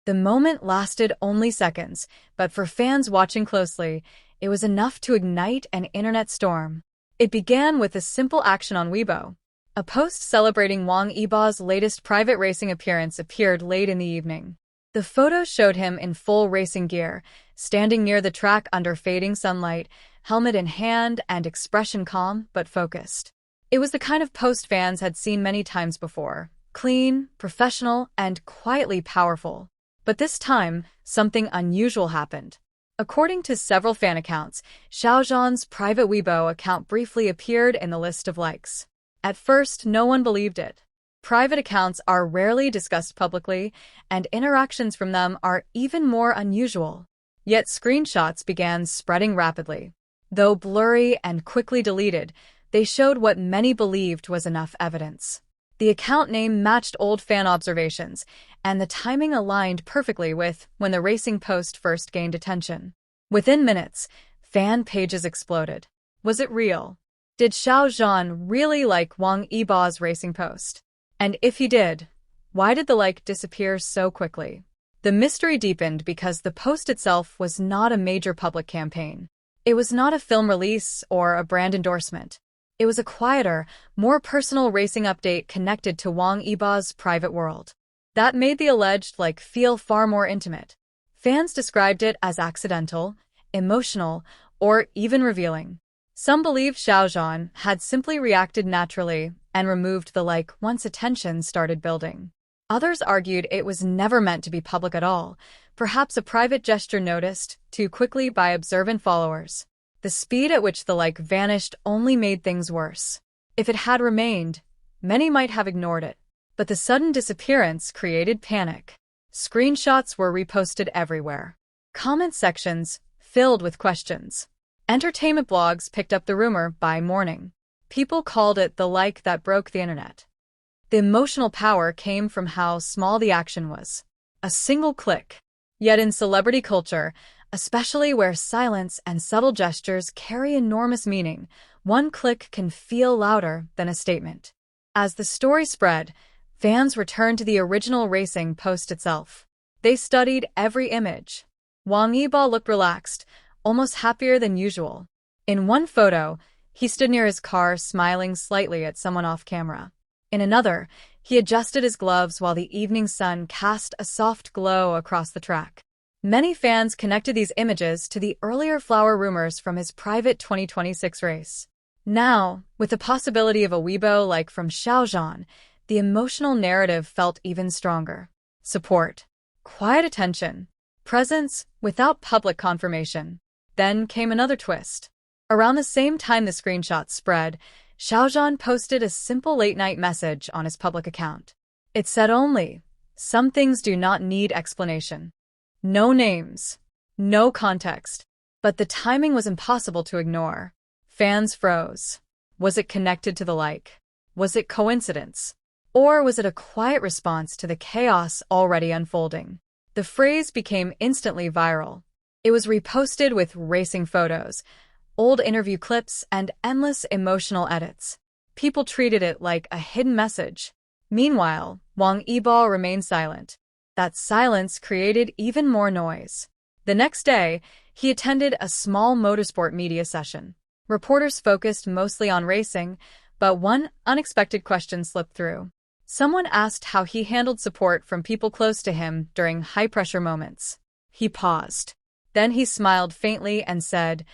The moment lasted only seconds, but for fans watching closely, it was enough to ignite an internet storm. It began with a simple action on Weibo. A post celebrating Wang Yibo's latest private racing appearance appeared late in the evening. The photo showed him in full racing gear, standing near the track under fading sunlight, helmet in hand and expression calm but focused. It was the kind of post fans had seen many times before, clean, professional, and quietly powerful. But this time, something unusual happened. According to several fan accounts, Xiao Zhan's private Weibo account briefly appeared in the list of likes. At first, no one believed it. Private accounts are rarely discussed publicly, and interactions from them are even more unusual. Yet screenshots began spreading rapidly. Though blurry and quickly deleted, they showed what many believed was enough evidence. The account name matched old fan observations, and the timing aligned perfectly with when the racing post first gained attention. Within minutes, fan pages exploded. Was it real? Did Xiao Zhan really like Wang Yibo's racing post? And if he did, why did the like disappear so quickly? The mystery deepened because the post itself was not a major public campaign. It was not a film release or a brand endorsement. It was a quieter, more personal racing update connected to Wang Yibo's private world. That made the alleged like feel far more intimate. Fans described it as accidental, emotional, or even revealing. Some believed Xiao Zhan had simply reacted naturally and removed the like once attention started building. Others argued it was never meant to be public at all, perhaps a private gesture noticed too quickly by observant followers. The speed at which the like vanished only made things worse. If it had remained, many might have ignored it. But the sudden disappearance created panic. Screenshots were reposted everywhere. Comment sections filled with questions. Entertainment blogs picked up the rumor by morning. People called it the like that broke the internet. The emotional power came from how small the action was. A single click. Yet in celebrity culture, especially where silence and subtle gestures carry enormous meaning, one click can feel louder than a statement. As the story spread, fans returned to the original racing post itself. They studied every image. Wang Yibo looked relaxed, almost happier than usual. In one photo, he stood near his car smiling slightly at someone off camera. In another, he adjusted his gloves while the evening sun cast a soft glow across the track. Many fans connected these images to the earlier flower rumors from his private 2026 race. Now, with the possibility of a Weibo like from Xiao Zhan, the emotional narrative felt even stronger. Support. Quiet attention. Presence without public confirmation. Then came another twist. Around the same time the screenshots spread, Xiao Zhan posted a simple late-night message on his public account. It said only, "Some things do not need explanation." No names. No context. But the timing was impossible to ignore. Fans froze. Was it connected to the like? Was it coincidence? Or was it a quiet response to the chaos already unfolding? The phrase became instantly viral. It was reposted with racing photos, old interview clips, and endless emotional edits. People treated it like a hidden message. Meanwhile, Wang Yibo remained silent. That silence created even more noise. The next day, he attended a small motorsport media session. Reporters focused mostly on racing, but one unexpected question slipped through. Someone asked how he handled support from people close to him during high-pressure moments. He paused. Then he smiled faintly and said,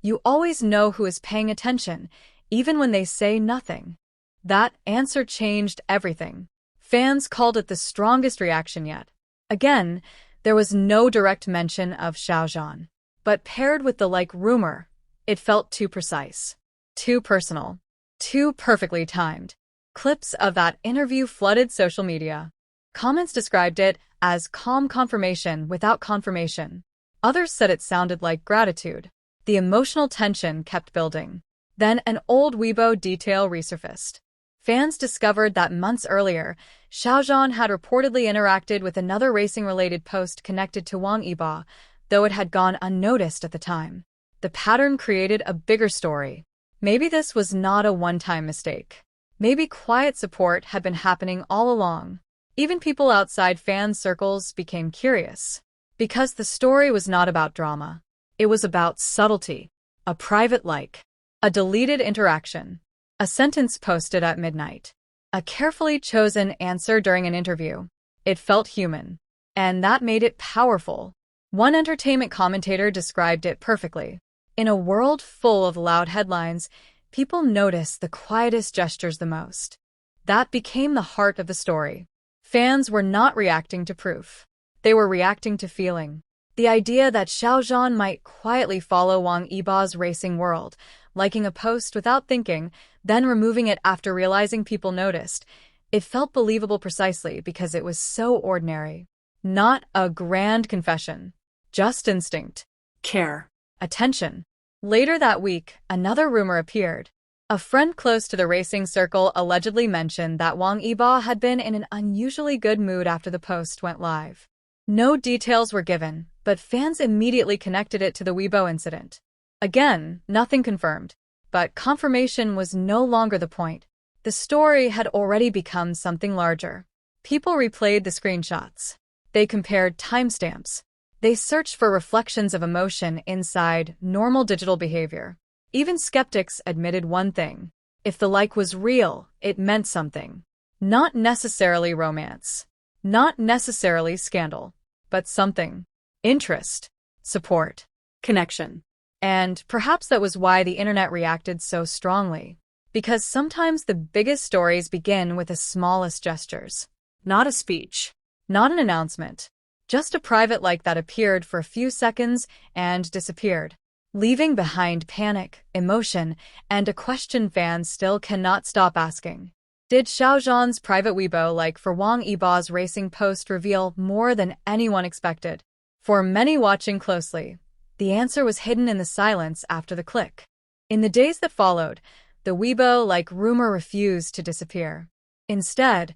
"You always know who is paying attention, even when they say nothing." That answer changed everything. Fans called it the strongest reaction yet. Again, there was no direct mention of Xiao Zhan. But paired with the like rumor, it felt too precise, too personal, too perfectly timed. Clips of that interview flooded social media. Comments described it as calm confirmation without confirmation. Others said it sounded like gratitude. The emotional tension kept building. Then an old Weibo detail resurfaced. Fans discovered that months earlier, Xiao Zhan had reportedly interacted with another racing-related post connected to Wang Yibo, though it had gone unnoticed at the time. The pattern created a bigger story. Maybe this was not a one-time mistake. Maybe quiet support had been happening all along. Even people outside fan circles became curious. Because the story was not about drama. It was about subtlety, a private like, a deleted interaction, a sentence posted at midnight, a carefully chosen answer during an interview. It felt human. And that made it powerful. One entertainment commentator described it perfectly. In a world full of loud headlines, people notice the quietest gestures the most. That became the heart of the story. Fans were not reacting to proof. They were reacting to feeling. The idea that Xiao Zhan might quietly follow Wang Yibo's racing world, liking a post without thinking, then removing it after realizing people noticed, it felt believable precisely because it was so ordinary. Not a grand confession. Just instinct. Care. Attention. Later that week, another rumor appeared. A friend close to the racing circle allegedly mentioned that Wang Yibo had been in an unusually good mood after the post went live. No details were given, but fans immediately connected it to the Weibo incident. Again, nothing confirmed. But confirmation was no longer the point. The story had already become something larger. People replayed the screenshots. They compared timestamps. They searched for reflections of emotion inside normal digital behavior. Even skeptics admitted one thing. If the like was real, it meant something. Not necessarily romance. Not necessarily scandal. But something. Interest. Support. Connection. And perhaps that was why the internet reacted so strongly. Because sometimes the biggest stories begin with the smallest gestures. Not a speech. Not an announcement. Just a private like that appeared for a few seconds and disappeared, leaving behind panic, emotion, and a question fans still cannot stop asking. Did Xiao Zhan's private Weibo like for Wang Yibo's racing post reveal more than anyone expected? For many watching closely, the answer was hidden in the silence after the click. In the days that followed, the Weibo-like rumor refused to disappear. Instead,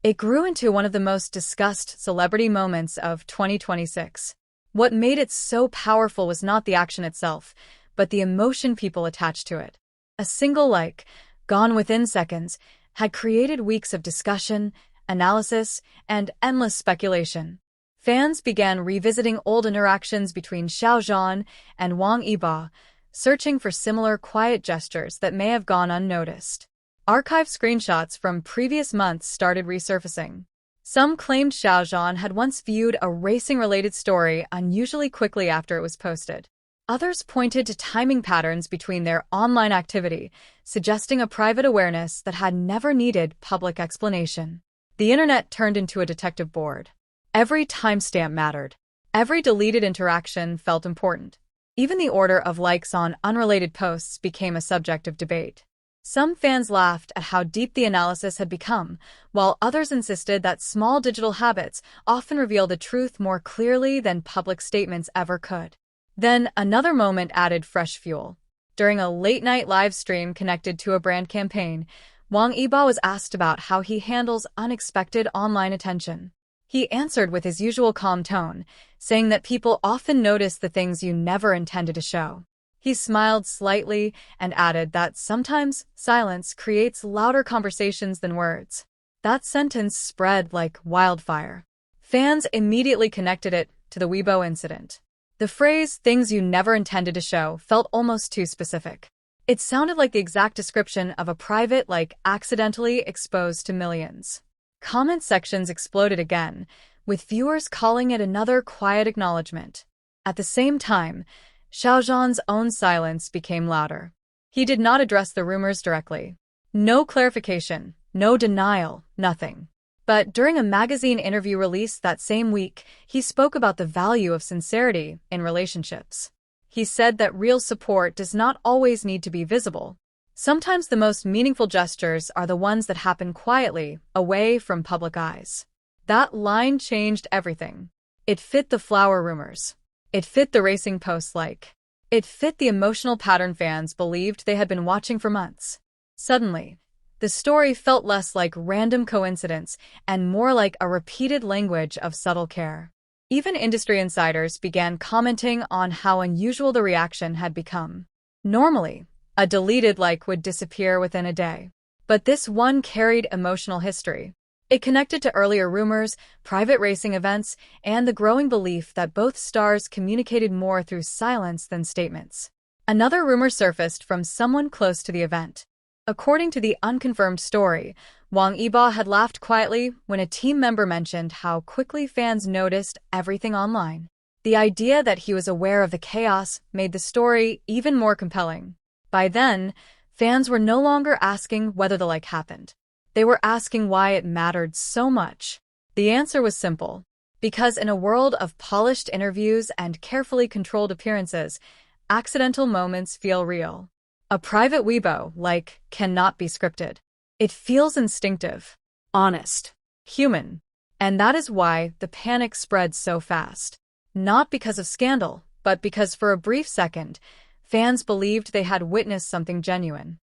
it grew into one of the most discussed celebrity moments of 2026. What made it so powerful was not the action itself, but the emotion people attached to it. A single like, gone within seconds, had created weeks of discussion, analysis, and endless speculation. Fans began revisiting old interactions between Xiao Zhan and Wang Yibo, searching for similar quiet gestures that may have gone unnoticed. Archived screenshots from previous months started resurfacing. Some claimed Xiao Zhan had once viewed a racing-related story unusually quickly after it was posted. Others pointed to timing patterns between their online activity, suggesting a private awareness that had never needed public explanation. The internet turned into a detective board. Every timestamp mattered. Every deleted interaction felt important. Even the order of likes on unrelated posts became a subject of debate. Some fans laughed at how deep the analysis had become, while others insisted that small digital habits often reveal the truth more clearly than public statements ever could. Then another moment added fresh fuel. During a late-night live stream connected to a brand campaign, Wang Yibo was asked about how he handles unexpected online attention. He answered with his usual calm tone, saying that people often notice the things you never intended to show. He smiled slightly and added that sometimes silence creates louder conversations than words. That sentence spread like wildfire. Fans immediately connected it to the Weibo incident. The phrase, "things you never intended to show," felt almost too specific. It sounded like the exact description of a private like accidentally exposed to millions. Comment sections exploded again, with viewers calling it another quiet acknowledgement. At the same time, Xiao Zhan's own silence became louder. He did not address the rumors directly. No clarification, no denial, nothing. But during a magazine interview released that same week, he spoke about the value of sincerity in relationships. He said that real support does not always need to be visible. Sometimes the most meaningful gestures are the ones that happen quietly, away from public eyes. That line changed everything. It fit the flower rumors. It fit the racing posts like. It fit the emotional pattern fans believed they had been watching for months. Suddenly, the story felt less like random coincidence and more like a repeated language of subtle care. Even industry insiders began commenting on how unusual the reaction had become. Normally, a deleted like would disappear within a day. But this one carried emotional history. It connected to earlier rumors, private racing events, and the growing belief that both stars communicated more through silence than statements. Another rumor surfaced from someone close to the event. According to the unconfirmed story, Wang Yibo had laughed quietly when a team member mentioned how quickly fans noticed everything online. The idea that he was aware of the chaos made the story even more compelling. By then, fans were no longer asking whether the like happened. They were asking why it mattered so much. The answer was simple. Because in a world of polished interviews and carefully controlled appearances, accidental moments feel real. A private Weibo like cannot be scripted. It feels instinctive, honest, human. And that is why the panic spread so fast. Not because of scandal, but because for a brief second, fans believed they had witnessed something genuine.